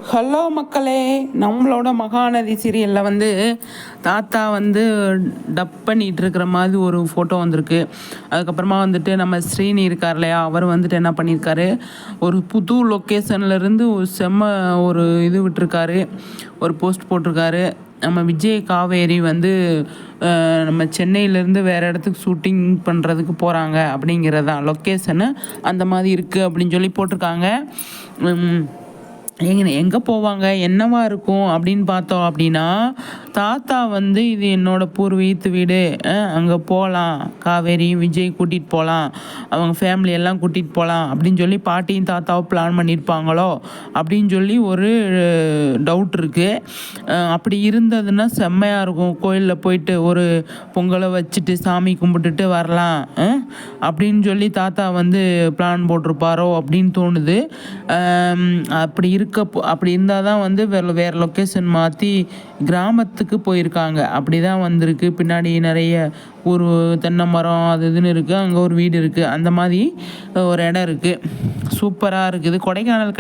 Hello மக்களே, நம்மளோட மகாநதி சீரியலில் வந்து தாத்தா வந்து டப் பண்ணிகிட்டு இருக்கிற மாதிரி ஒரு ஃபோட்டோ வந்திருக்கு. அதுக்கப்புறமா வந்துட்டு நம்ம ஸ்ரீனி இருக்கார் இல்லையா, அவர் வந்துட்டு என்ன பண்ணியிருக்காரு, ஒரு புது லொக்கேஷன்லேருந்து ஒரு செம்ம ஒரு இது விட்டுருக்காரு, ஒரு போஸ்ட் போட்டிருக்காரு. நம்ம விஜய் காவேரி வந்து நம்ம சென்னையிலேருந்து வேறு இடத்துக்கு ஷூட்டிங் பண்ணுறதுக்கு போகிறாங்க அப்படிங்கிறதான் லொக்கேஷனு அந்த மாதிரி இருக்குது அப்படின்னு சொல்லி போட்டிருக்காங்க. எங்கே போவாங்க, என்னவா இருக்கும் அப்படின்னு பார்த்தோம் அப்படின்னா, தாத்தா வந்து இது என்னோடய பூர்வீகத்து வீடு, அங்கே போகலாம், காவேரி விஜய் கூட்டிகிட்டு போகலாம், அவங்க ஃபேமிலியெல்லாம் கூட்டிகிட்டு போகலாம் அப்படின்னு சொல்லி பாட்டியும் தாத்தாவும் பிளான் பண்ணியிருப்பாங்களோ அப்படின்னு சொல்லி ஒரு டவுட் இருக்குது. அப்படி இருந்ததுன்னா செம்மையாக இருக்கும். கோயிலில் போயிட்டு ஒரு பொங்கலை வச்சுட்டு சாமி கும்பிட்டுட்டு வரலாம் அப்படின்னு சொல்லி தாத்தா வந்து பிளான் போட்டிருப்பாரோ அப்படின்னு தோணுது. அப்படி இருந்தால் தான் வந்து வேறு லொக்கேஷன் மாற்றி கிராமத்துக்கு போயிருக்காங்க. அப்படி தான் வந்திருக்கு. பின்னாடி நிறைய ஒரு தென்னை மரம் அது இதுன்னு இருக்குது, அங்கே ஒரு வீடு இருக்குது, அந்த மாதிரி ஒரு இடம் இருக்குது. சூப்பராக இருக்குது. கொடைக்கானல்